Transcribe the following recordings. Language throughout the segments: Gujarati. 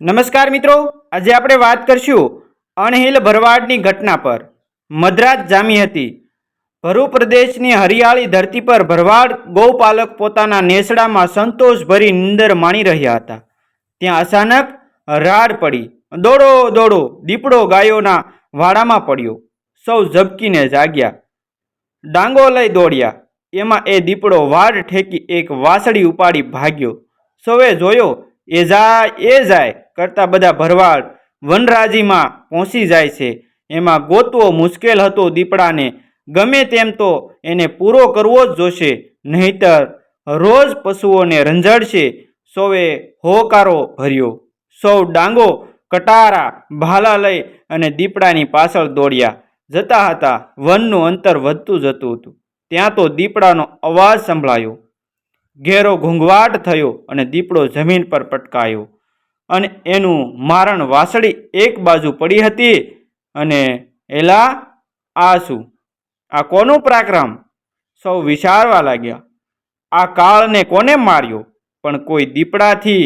નમસ્કાર મિત્રો, આજે આપણે વાત કરશું અણહિલ ભરવાડની ઘટના પર। મધરાત જામી હતી। ભરૂ પ્રદેશની હરિયાળી ધરતી પર ભરવાડ ગૌપાલક પોતાના નેસડામાં સંતોષભરી નીંદર માણી રહ્યા હતા। ત્યાં અચાનક રાડ પડી। દોડો દોડો દીપડો ગાયોના વાડામાં પડ્યો। સૌ ઝબકીને જાગ્યા, ડાંગો લઈ દોડ્યા। એમાં એ દીપડો વાડ ઠેકી એક વાસળી ઉપાડી ભાગ્યો। સૌએ જોયો, એ જાય કરતા બધા ભરવાડ વનરાજીમાં પહોંચી જાય છે। એમાં ગોતવો મુશ્કેલ હતો દીપડાને। ગમે તેમ તો એને પૂરો કરવો જ જોશે, નહીતર રોજ પશુઓને રંજડશે। સૌએ હોકારો ભર્યો। સૌ ડાંગો, કટારા, ભાલા લઈ અને દીપડાની પાછળ દોડ્યા જતા હતા। વનનું અંતર વધતું જતું હતું। ત્યાં તો દીપડાનો અવાજ સંભળાયો। ઘેરો ઘૂંઘવાટ થયો અને દીપડો જમીન પર પટકાયો અને એનું મારણ વાસળી એક બાજુ પડી હતી। અને એલા, આ શું? આ કોનું પરાક્રમ? સૌ વિચારવા લાગ્યા, આ કાળને કોને માર્યો? પણ કોઈ દીપડાથી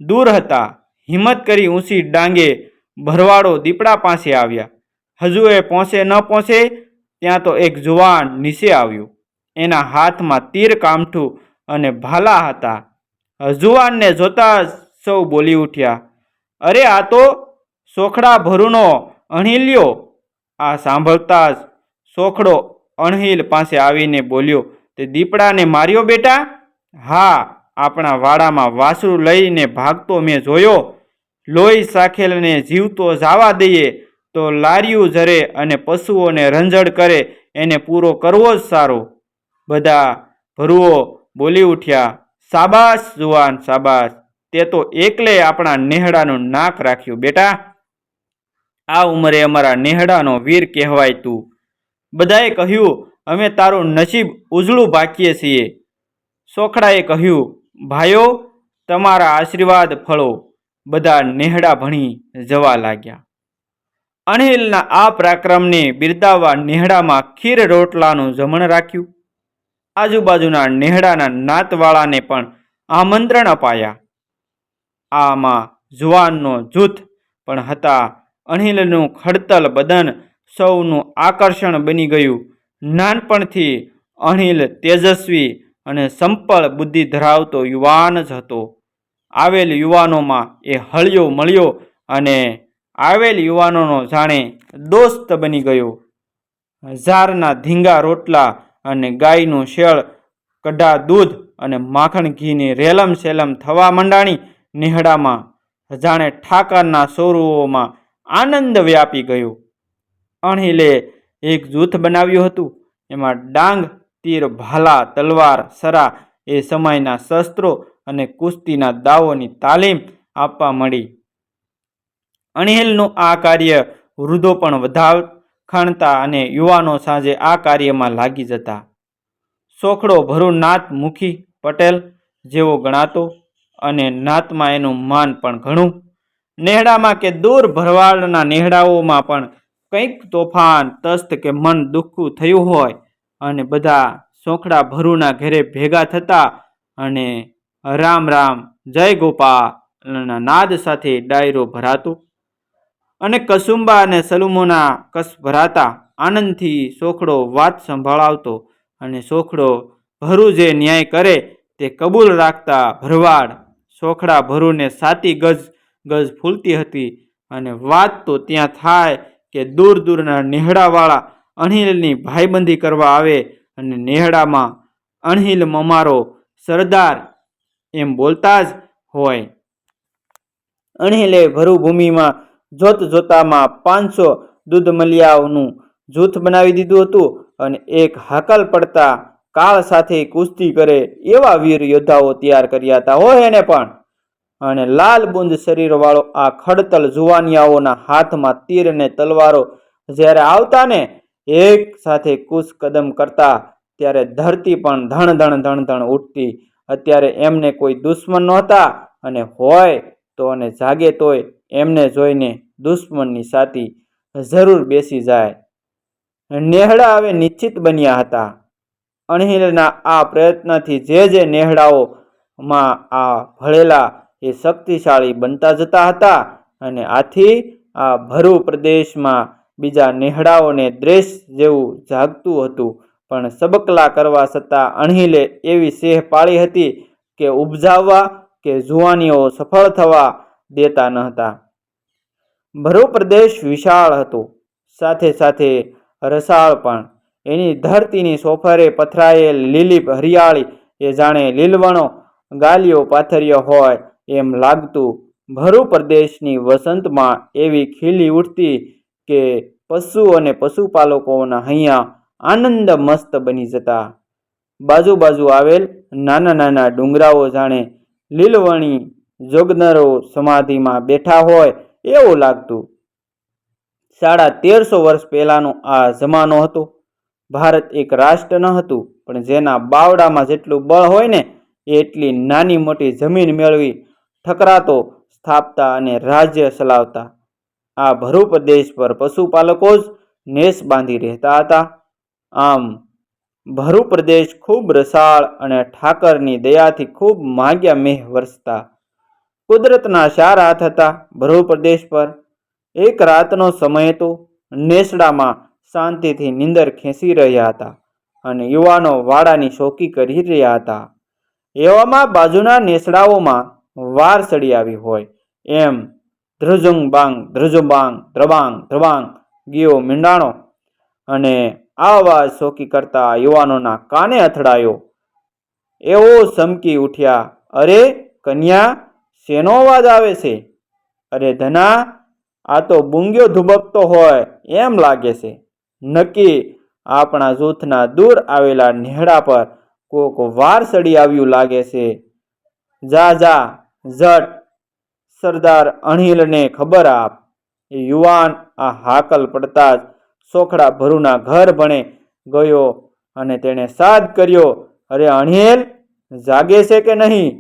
દૂર હતા। હિંમત કરી ઊંચી ડાંગે ભરવાડો દીપડા પાસે આવ્યા। હજુ એ પહોંચે ન પહોંચે ત્યાં તો એક જુવાન નીચે આવ્યો। એના હાથમાં તીર કામઠું અને ભાલા હતા। જુવાનને જોતા જ સૌ બોલી ઉઠ્યા, અરે, આ તો સોખડા ભરૂનો અણહિલ્યો! આ સાંભળતા જ સોખડો અણહિલ પાસે આવીને બોલ્યો, તે દીપડાને માર્યો બેટા? હા, આપણા વાડામાં વાસળું લઈને ભાગતો મેં જોયો। લોહી સાખેલને જીવતો જવા દઈએ તો લારિયું જરે અને પશુઓને રંજડ કરે, એને પૂરો કરવો જ સારો। બધા ભરુઓ બોલી ઉઠ્યા, શાબાશ જુવાન, શાબાશ! તે તો એકલે આપણા નેહડાનું નાક રાખ્યું બેટા। આ ઉંમરે અમારા નેહડાનો વીર કહેવાય તું। બધાએ કહ્યું, અમે તારું નસીબ ઉજળું ભાકીએ છીએ। સોખડાએ કહ્યું, ભાઈઓ, તમારા આશીર્વાદ ફળો। બધા નેહડા ભણી જવા લાગ્યા। અણહિલના આ પરાક્રમને બિરદાવવા નેહડામાં ખીર રોટલાનું જમણ રાખ્યું। આજુબાજુના નેહડાના નાતવાળાને પણ આમંત્રણ અપાયા। આમાં જુવાનનો જૂથ પણ હતા। અણહિલનું ખડતલ બદન સૌનું આકર્ષણ બની ગયું। નાનપણથી અણહિલ તેજસ્વી અને સંપળ બુદ્ધિ ધરાવતો યુવાન જ હતો। આવેલ યુવાનોમાં એ હળિયો મળ્યો અને આવેલ યુવાનોનો જાણે દોસ્ત બની ગયો। ઝારના ધીંગા રોટલા અને ગાયનું શેળ કઢા દૂધ અને માખણ ઘીની રેલમ સેલમ થવા માંડાણી। નેહડામાં જાણે ઠાકરના સોરુઓમાં આનંદ વ્યાપી ગયો। અણહિલે એક જૂથ બનાવ્યું હતું। એમાં ડાંગ, તીર, ભાલા, તલવાર, સરા એ સમયના શસ્ત્રો અને કુસ્તીના દાવોની તાલીમ આપવા મળી। અણહિલનું આ કાર્ય વૃદ્ધો પણ વધાખાણતા અને યુવાનો સાંજે આ કાર્યમાં લાગી જતા। સોખડો ભરૂ નાત મુખી પટેલ જેવો ગણાતો અને નાતમાં એનું માન પણ ઘણું। નેહડામાં કે દૂર ભરવાડના નેહડાઓમાં પણ કંઈક તોફાન, તસ્ત કે મન દુખતું થયું હોય અને બધા સોખડા ભરૂના ઘેરે ભેગા થતા અને રામ રામ, જય ગોપાલના નાદ સાથે ડાયરો ભરાતો અને કસુંબા અને સલુમોના કસ ભરાતા। આનંદથી સોખડો વાત સંભળાવતો અને સોખડો ભરૂ જે ન્યાય કરે તે કબૂલ રાખતા ભરવાડ સોખડા ભરૂને સાતી ગજ ગજ ફૂલતી હતી। અને વાત તો ત્યાં થાય કે દૂર દૂરના નેહડાવાળા અણહિલની ભાઈબંધી કરવા આવે અને નેહડામાં અણહિલ અમારો સરદાર એમ બોલતા જ હોય। અણહિલે ભરૂ ભૂમિમાં જોત જોતામાં 500 દૂધમલિયાઓનું જૂથ બનાવી દીધું હતું અને એક હાકલ પડતા કાળ સાથે કુસ્તી કરે એવા વીર યોદ્ધાઓ તૈયાર કર્યા હતા હોય એને પણ। અને લાલ બુંદ શરીરવાળો આ ખડતલ જુવાનિયાઓના હાથમાં તીર અને તલવારો જ્યારે આવતા ને એક સાથે કૂચ કદમ કરતા ત્યારે ધરતી પણ ધણ ધણ ધણ ધણ ઉઠતી। અત્યારે એમને કોઈ દુશ્મન નહોતા અને હોય તો અને જાગે તોય એમને જોઈને દુશ્મનની છાતી જરૂર બેસી જાય। નેહડા હવે નિશ્ચિત બન્યા હતા। અણહિલના આ પ્રયત્નથી જે નેહડાઓમાં આ ભળેલા એ શક્તિશાળી બનતા જતા હતા અને આથી આ ભરૂ પ્રદેશમાં બીજા નેહડાઓને દ્વેષ જેવું જાગતું હતું. પણ સબકલા કરવા છતાં અણહિલે એવી સેહ પાળી હતી કે ઉપજાવવા કે જુવાનીઓ સફળ થવા દેતા ન હતા. ભરૂ પ્રદેશ વિશાળ હતો, સાથે સાથે રસાળ પણ. એની ધરતીની સોફરે પથરાયેલ લીલી હરિયાળી એ જાણે લીલવણો ગાલીઓ પાથર્યો હોય એમ લાગતું. ભરૂ પ્રદેશની વસંતમાં એવી ખીલી ઉઠતી કે પશુ અને પશુપાલકોના હૈયા આનંદ મસ્ત બની જતા. બાજુ આવેલ નાના નાના ડુંગરાઓ જાણે લીલવણી જોગનરો સમાધિમાં બેઠા હોય એવું લાગતું. 1350 વર્ષ પહેલાનો આ જમાનો હતો. ભારત એક રાષ્ટ્ર ન હતું, પણ જેના બાવડામાં જેટલું બળ હોય ને એટલી નાની મોટી જમીન મેળવી ઠકરાતો સ્થાપતા અને રાજ્ય ચલાવતા. આ ભરૂ પ્રદેશ પર પશુપાલકો જ નેસ બાંધી રહેતા હતા. આમ ભરૂ પ્રદેશ ખૂબ રસાળ અને ઠાકરની દયાથી ખૂબ માગ્યા મેહ વરસતા. કુદરતના 4 હાથ હતા ભરૂ પ્રદેશ પર. એક રાતનો સમય હતો. નેસડામાં શાંતિથી નીંદર ખેંચી રહ્યા હતા અને યુવાનો વાડાની શોકી કરી રહ્યા હતા. એવામાં બાજુના નેસડાઓમાં વાર ચડી આવી હોય એમ ધ્રુજુંગ બાંગ ધ્રુજુબાંગ ધ્રબાંગ ધ્રબાંગ ગયો મીંડાણો અને આ અવાજ શોકી કરતા યુવાનોના કાને અથડાયો. એવો ચમકી ઉઠ્યા, અરે કન્યા, શેનો અવાજ આવે છે? અરે ધના, આ તો બુંગ્યો ધુબકતો હોય એમ લાગે છે. નક્કી આપણા જૂથના દૂર આવેલા નેહડા પર કોક વાર ચડી આવ્યું લાગે છે. જા ઝટ સરદાર અણહિલને ખબર આપ. એ યુવાન આ હાકલ પડતા જ સોખડા ભરૂના ઘર ભણે ગયો અને તેણે સાદ કર્યો, અરે અણહિલ, જાગે છે કે નહીં?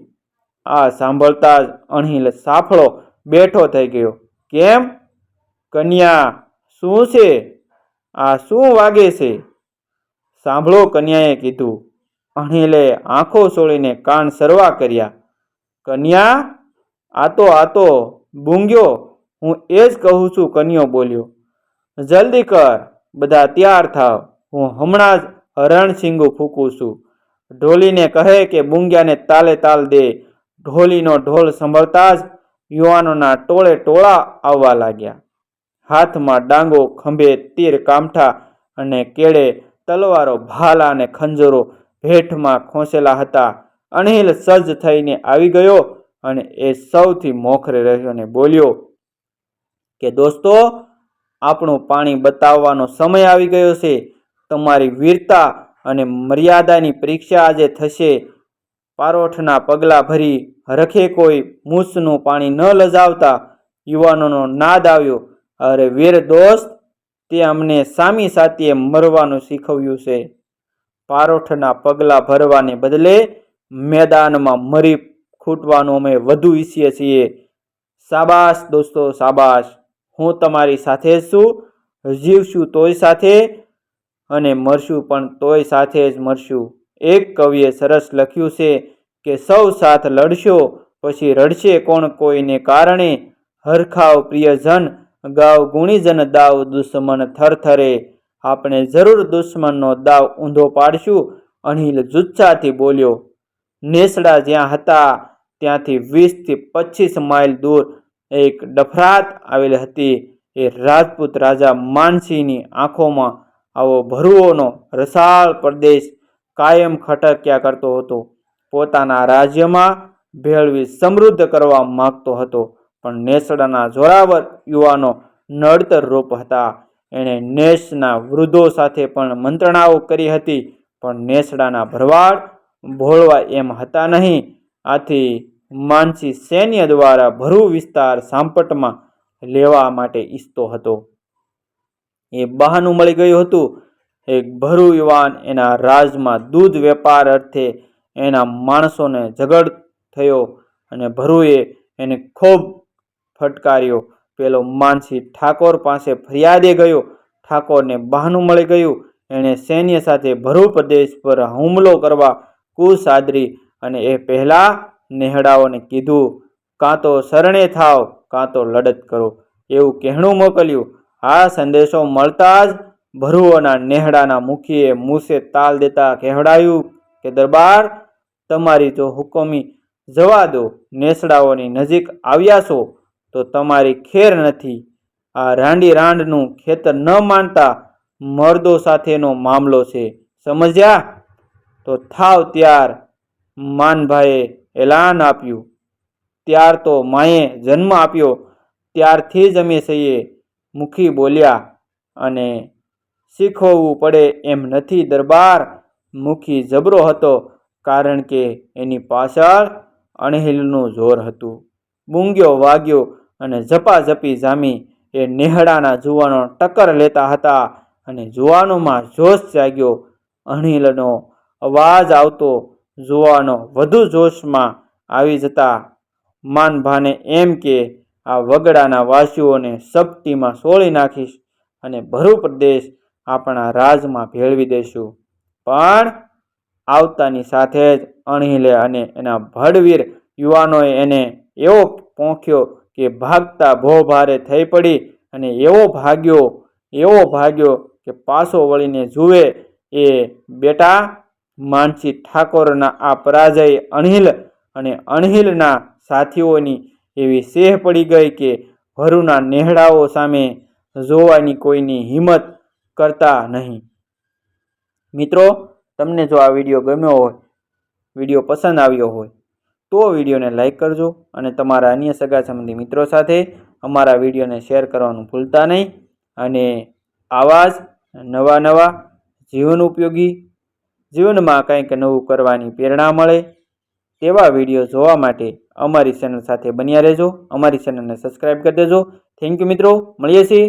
આ સાંભળતા જ અણહિલ સાફળો બેઠો થઈ ગયો. કેમ કન્યા, શું છે? આ શું વાગે છે? સાંભળો, કન્યાએ કીધું. અણહિલે આંખો સોળીને કાન સરવા કર્યા. કન્યા, આ તો બુંગ્યો, હું એ જ કહું છું, કન્યો બોલ્યો. જલ્દી કર, બધા તૈયાર થાવ, હું હમણાં જ રણશીંગું ફૂંકું છું. ઢોલીને કહે કે બુંગ્યાને તાલે તાલ દે. ઢોલીનો ઢોલ સંભળતા જ યુવાનોના ટોળે ટોળા આવવા લાગ્યા. હાથમાં ડાંગો, ખંભે તીર કામઠા અને કેળે તલવારો, ભાલા અને ખંજરો ભેટમાં ખોસેલા હતા. અણહિલ સજ્જ થઈને આવી ગયો અને એ સૌથી મોખરે રહ્યો અને બોલ્યો કે દોસ્તો, આપણું પાણી બતાવવાનો સમય આવી ગયો છે. તમારી વીરતા અને મર્યાદાની પરીક્ષા આજે થશે. પારોઠના પગલા ભરી હરખે કોઈ મૂછનું પાણી ન લજાવતા યુવાનોનો નાદ આવ્યો. અરે વીર દોસ્ત, તે અમને સામી સાતીએ મરવાનું શીખવ્યું છે. પારોઠના પગલા ભરવાને બદલે મેદાનમાં મરી ખૂટવાનું અમે વધુ ઈચ્છીએ છીએ. શાબાશ દોસ્તો, શાબાશ. હું તમારી સાથે જ છું. જીવશું તોય સાથે અને મરશું પણ તોય સાથે જ મરશું. એક કવિએ સરસ લખ્યું છે કે સૌ સાથ લડશો પછી રડશે કોણ કોઈને કારણે. હરખાવ પ્રિયજન, ગાવ ગુણીજન દાવ દુશ્મન થરથરે. આપણે જરૂર દુશ્મનનો દાવ ઊંધો પાડશું. અણહિલ જુસ્સાથી બોલ્યો. નેસડા જ્યાં હતા ત્યાંથી 20 થી 25 માઇલ દૂર એક ડફરાત આવેલી હતી. એ રાજપૂત રાજા માનસિંહની આંખોમાં આવો ભરૂઓનો રસાળ પ્રદેશ કાયમ ખટક્યા કરતો હતો. પોતાના રાજ્યમાં ભેળવી સમૃદ્ધ કરવા માંગતો હતો. પણ નેસડાના જોરાવર યુવાનો નડતર રૂપ હતા. એણે નેસના વૃદ્ધો સાથે પણ મંત્રણાઓ કરી હતી, પણ નેસડાના ભરવાડ ભોળવા એમ હતા નહીં. આથી માનસિંહ સૈન્ય દ્વારા ભરૂ વિસ્તાર સાંપટમાં લેવા માટે ઈચ્છતો હતો. એ બહાનું મળી ગયું હતું. એક ભરૂ યુવાન એના રાજમાં દૂધ વેપાર અર્થે એના માણસોને ઝઘડ થયો અને ભરૂએ એને ખૂબ ફટકાર્યો. પેલો માનસિંહ ઠાકોર પાસે ફરિયાદે ગયો. ઠાકોરને બહાનું મળી ગયું. એણે સૈન્ય સાથે ભરૂ પ્રદેશ પર હુમલો કરવા કૂચ આદરી અને એ પહેલા નેહડાઓને કીધું કાં તો શરણે થાવ કાં તો લડત કરો, એવું કહેણું મોકલ્યું. આ સંદેશો મળતા જ ભરુઓના નેહડાના મુખીએ મૂસે તાલ દેતા કહેવડાયું કે દરબાર, તમારી જો હુકમી જવા દો. નેસડાઓની નજીક આવ્યા છો તો તમારી ખેર નથી. આ રાંડી રાંડનું ખેતર ન માનતા મર્દો સાથેનો મામલો છે, સમજ્યા? તો થાવ ત્યાર. માનભાઈએ એલાન આપ્યું. ત્યાર તો માએ જન્મ આપ્યો ત્યારથી જ અમે છીએ, મુખી બોલ્યા. અને શીખવવું પડે એમ નથી દરબાર. મુખી જબરો હતો, કારણ કે એની પાછળ અણહિલનું જોર હતું. બૂંગ્યો વાગ્યો અને ઝપાઝપી જામી. એ નેહડાના જુવાનો ટક્કર લેતા હતા અને જુવાનોમાં જોશ જાગ્યો. અણહિલનો અવાજ આવતો જુવાનો વધુ જોશમાં આવી જતા માનભાને એમ કે આ વગડાના વાસીઓને સપટીમાં સોળી નાખીશ અને ભરૂ પ્રદેશ આપણા રાજમાં ભેળવી દઈશું. પણ આવતાની સાથે જ અણહિલે અને એના ભડવીર યુવાનોએ એને એવો પોંખ્યો કે ભાગતા ભોભારે થઈ પડી અને એવો ભાગ્યો કે પાછો વળીને જુએ એ બેટા માનસી ઠાકોરના આ પરાજય અણહિલ અને અણહિલના સાથીઓની એવી સેહ પડી ગઈ કે ભરૂના નેહડાઓ સામે જોવાની કોઈની હિંમત કરતા નહીં. મિત્રો, તમને જો આ વિડીયો ગમ્યો હોય, વિડીયો પસંદ આવ્યો હોય તો વિડીયોને લાઈક કરજો અને તમારા અન્ય સગા સંબંધી મિત્રો સાથે અમારા વિડીયોને શેર કરવાનું ભૂલતા નહીં. અને આવા જ નવા જીવન ઉપયોગી, જીવનમાં કંઈક નવું કરવાની પ્રેરણા મળે તેવા વિડીયો જોવા માટે અમારી ચેનલ સાથે બન્યા રહેજો. અમારી ચેનલને સબસ્ક્રાઈબ કરી દેજો. થેન્ક યુ મિત્રો, મળીએ છીએ.